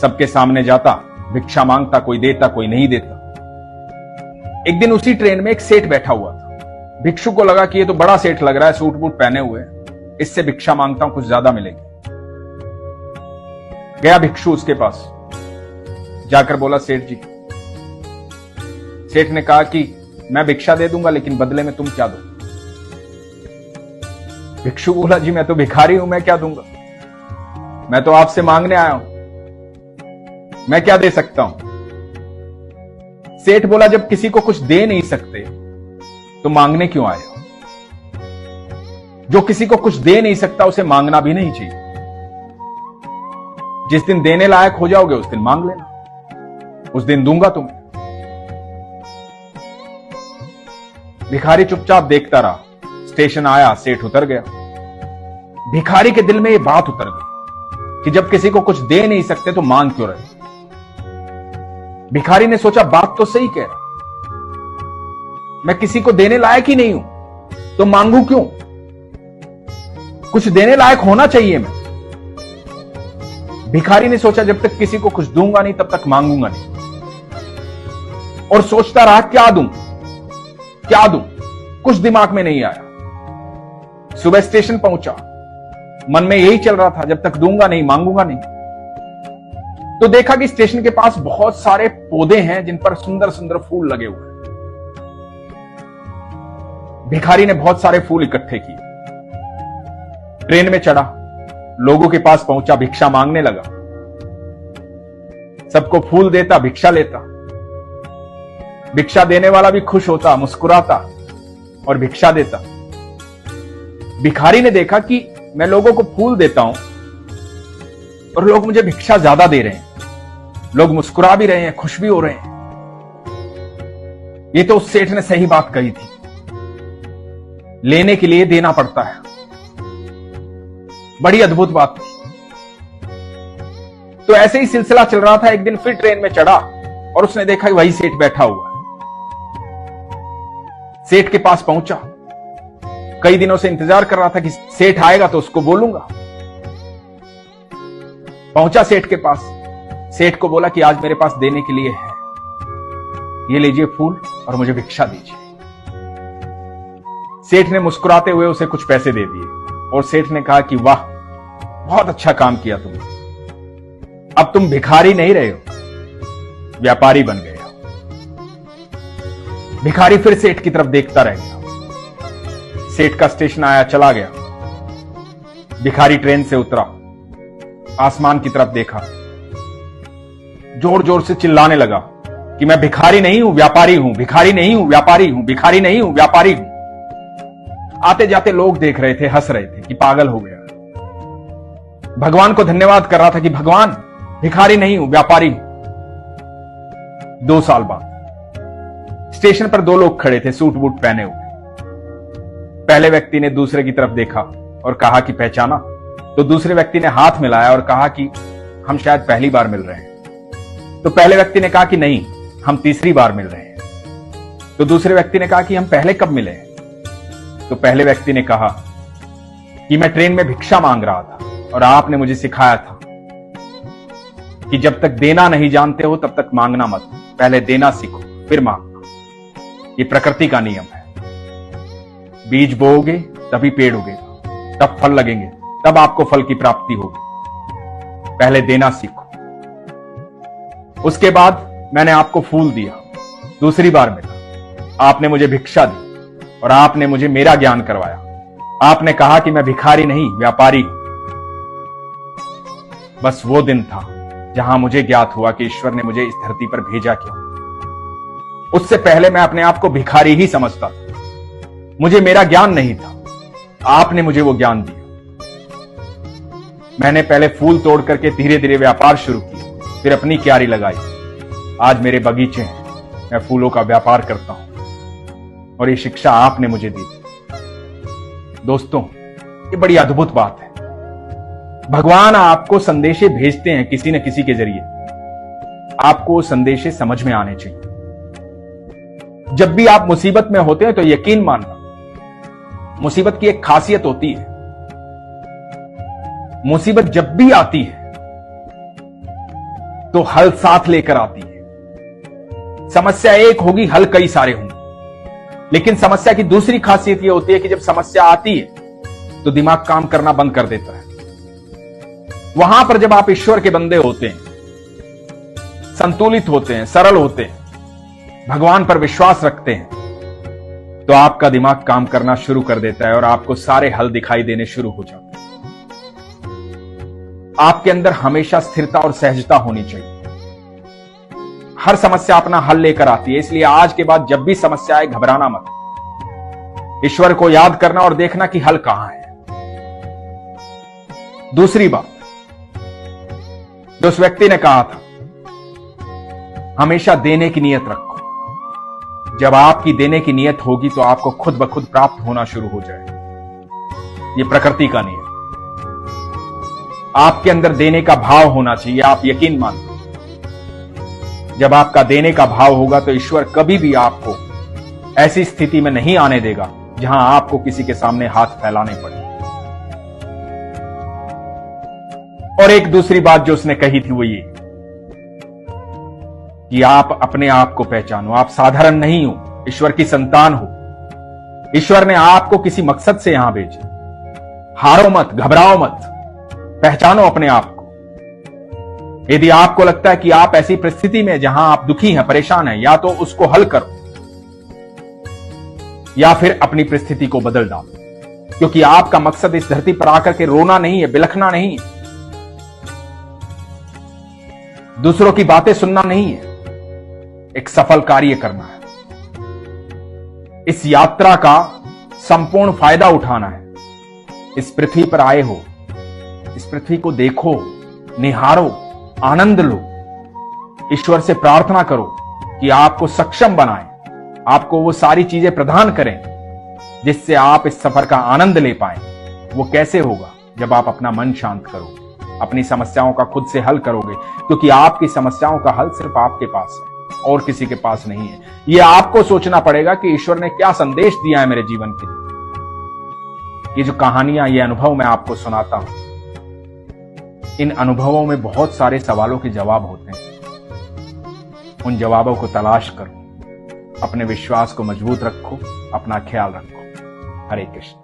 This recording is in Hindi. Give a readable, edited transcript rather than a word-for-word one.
सबके सामने जाता, भिक्षा मांगता, कोई देता कोई नहीं देता। एक दिन उसी ट्रेन में एक सेठ बैठा हुआ था। भिक्षु को लगा कि ये तो बड़ा सेठ लग रहा है, सूट बूट पहने हुए, इससे भिक्षा मांगता हूं, कुछ ज्यादा मिलेगी। गया भिक्षु उसके पास, जाकर बोला सेठ जी। सेठ ने कहा कि मैं भिक्षा दे दूंगा, लेकिन बदले में तुम क्या दो? भिक्षु बोला जी मैं तो भिखारी हूं, मैं क्या दूंगा, मैं तो आपसे मांगने आया हूं, मैं क्या दे सकता हूं? सेठ बोला जब किसी को कुछ दे नहीं सकते तो मांगने क्यों आए हो? जो किसी को कुछ दे नहीं सकता उसे मांगना भी नहीं चाहिए। जिस दिन देने लायक हो जाओगे उस दिन मांग लेना, उस दिन दूंगा तुम्हें। भिखारी चुपचाप देखता रहा। स्टेशन आया, सेठ उतर गया। भिखारी के दिल में यह बात उतर गई कि जब किसी को कुछ दे नहीं सकते तो मांग क्यों रहे। भिखारी ने सोचा बात तो सही कह रहा, मैं किसी को देने लायक ही नहीं हूं तो मांगू क्यों? कुछ देने लायक होना चाहिए मैं। भिखारी ने सोचा जब तक किसी को कुछ दूंगा नहीं तब तक मांगूंगा नहीं, और सोचता रहा क्या दूं क्या दूं, कुछ दिमाग में नहीं आया। सुबह स्टेशन पहुंचा, मन में यही चल रहा था जब तक दूंगा नहीं मांगूंगा नहीं। तो देखा कि स्टेशन के पास बहुत सारे पौधे हैं जिन पर सुंदर सुंदर फूल लगे हुए हैं। भिखारी ने बहुत सारे फूल इकट्ठे किए, ट्रेन में चढ़ा, लोगों के पास पहुंचा, भिक्षा मांगने लगा। सबको फूल देता, भिक्षा लेता। भिक्षा देने वाला भी खुश होता, मुस्कुराता और भिक्षा देता। भिखारी ने देखा कि मैं लोगों को फूल देता हूं और लोग मुझे भिक्षा ज्यादा दे रहे हैं, लोग मुस्कुरा भी रहे हैं, खुश भी हो रहे हैं। ये तो उस सेठ ने सही बात कही थी, लेने के लिए देना पड़ता है। बड़ी अद्भुत बात थी। तो ऐसे ही सिलसिला चल रहा था। एक दिन फिर ट्रेन में चढ़ा और उसने देखा कि वही सेठ बैठा हुआ है। सेठ के पास पहुंचा, कई दिनों से इंतजार कर रहा था कि सेठ आएगा तो उसको बोलूंगा। पहुंचा सेठ के पास, सेठ को बोला कि आज मेरे पास देने के लिए है, ये लीजिए फूल और मुझे भिक्षा दीजिए। सेठ ने मुस्कुराते हुए उसे कुछ पैसे दे दिए और सेठ ने कहा कि वाह, बहुत अच्छा काम किया तुमने, अब तुम भिखारी नहीं रहे हो, व्यापारी बन गए हो। भिखारी फिर सेठ की तरफ देखता रह गया। सेठ का स्टेशन आया, चला गया। भिखारी ट्रेन से उतरा, आसमान की तरफ देखा, जोर जोर से चिल्लाने लगा कि मैं भिखारी नहीं हूं, व्यापारी हूं, भिखारी नहीं हूं, व्यापारी हूं, भिखारी नहीं हूं, व्यापारी हूं। आते जाते लोग देख रहे थे, हंस रहे थे कि पागल हो गया। भगवान को धन्यवाद कर रहा था कि भगवान, भिखारी नहीं हूं, व्यापारी हूं। 2 साल बाद स्टेशन पर 2 लोग खड़े थे, सूट बूट पहने हुए। पहले व्यक्ति ने दूसरे की तरफ देखा और कहा कि पहचाना? तो दूसरे व्यक्ति ने हाथ मिलाया और कहा कि हम शायद पहली बार मिल रहे हैं। तो पहले व्यक्ति ने कहा कि नहीं, हम तीसरी बार मिल रहे हैं। तो दूसरे व्यक्ति ने कहा कि हम पहले कब मिले हैं? तो पहले व्यक्ति ने कहा कि मैं ट्रेन में भिक्षा मांग रहा था और आपने मुझे सिखाया था कि जब तक देना नहीं जानते हो तब तक मांगना मत, पहले देना सीखो फिर मांगना। ये प्रकृति का नियम है। बीज बोओगे तभी पेड़ उगेगा, तब फल लगेंगे, तब आपको फल की प्राप्ति होगी। पहले देना सीखो। उसके बाद मैंने आपको फूल दिया, दूसरी बार मिला, आपने मुझे भिक्षा दी और आपने मुझे मेरा ज्ञान करवाया। आपने कहा कि मैं भिखारी नहीं, व्यापारी हूं। बस वो दिन था जहां मुझे ज्ञात हुआ कि ईश्वर ने मुझे इस धरती पर भेजा क्यों। उससे पहले मैं अपने आप को भिखारी ही समझता था, मुझे मेरा ज्ञान नहीं था। आपने मुझे वो ज्ञान दिया। मैंने पहले फूल तोड़ करके धीरे धीरे व्यापार शुरू किया, फिर अपनी क्यारी लगाई। आज मेरे बगीचे हैं, मैं फूलों का व्यापार करता हूं और ये शिक्षा आपने मुझे दी थी। दोस्तों, ये बड़ी अद्भुत बात है। भगवान आपको संदेशे भेजते हैं किसी न किसी के जरिए। आपको संदेशे समझ में आने चाहिए। जब भी आप मुसीबत में होते हैं तो यकीन मानना, मुसीबत की एक खासियत होती है, मुसीबत जब भी आती है तो हल साथ लेकर आती है। समस्या एक होगी, हल कई सारे होंगे। लेकिन समस्या की दूसरी खासियत यह होती है कि जब समस्या आती है तो दिमाग काम करना बंद कर देता है। वहां पर जब आप ईश्वर के बंदे होते हैं, संतुलित होते हैं, सरल होते हैं, भगवान पर विश्वास रखते हैं, तो आपका दिमाग काम करना शुरू कर देता है और आपको सारे हल दिखाई देने शुरू हो जाते हैं। आपके अंदर हमेशा स्थिरता और सहजता होनी चाहिए। हर समस्या अपना हल लेकर आती है, इसलिए आज के बाद जब भी समस्या आए घबराना मत। ईश्वर को याद करना और देखना कि हल कहां है। दूसरी बात जो उस व्यक्ति ने कहा था, हमेशा देने की नियत रखो। जब आपकी देने की नियत होगी तो आपको खुद ब खुद प्राप्त होना शुरू हो जाएगा। यह प्रकृति का नियम। आपके अंदर देने का भाव होना चाहिए, आप यकीन मानते। जब आपका देने का भाव होगा तो ईश्वर कभी भी आपको ऐसी स्थिति में नहीं आने देगा जहां आपको किसी के सामने हाथ फैलाने पड़े। और एक दूसरी बात जो उसने कही थी वो ये कि आप अपने आप को पहचानो। आप साधारण नहीं हो, ईश्वर की संतान हो। ईश्वर ने आपको किसी मकसद से यहां भेजा। हारो मत, घबराओ मत, पहचानो अपने आप को। यदि आपको लगता है कि आप ऐसी परिस्थिति में जहां आप दुखी हैं, परेशान हैं, या तो उसको हल करो या फिर अपनी परिस्थिति को बदल डालो, क्योंकि आपका मकसद इस धरती पर आकर के रोना नहीं है, बिलखना नहीं है, दूसरों की बातें सुनना नहीं है, एक सफल कार्य करना है। इस यात्रा का संपूर्ण फायदा उठाना है। इस पृथ्वी पर आए हो, इस पृथ्वी को देखो, निहारो, आनंद लो। ईश्वर से प्रार्थना करो कि आपको सक्षम बनाए, आपको वो सारी चीजें प्रदान करें जिससे आप इस सफर का आनंद ले पाए। वो कैसे होगा? जब आप अपना मन शांत करोगे, अपनी समस्याओं का खुद से हल करोगे, क्योंकि आपकी समस्याओं का हल सिर्फ आपके पास है और किसी के पास नहीं है। यह आपको सोचना पड़ेगा कि ईश्वर ने क्या संदेश दिया है मेरे जीवन के लिए। ये जो कहानियां, ये अनुभव मैं आपको सुनाता हूं, इन अनुभवों में बहुत सारे सवालों के जवाब होते हैं। उन जवाबों को तलाश करो, अपने विश्वास को मजबूत रखो, अपना ख्याल रखो। हरे कृष्ण।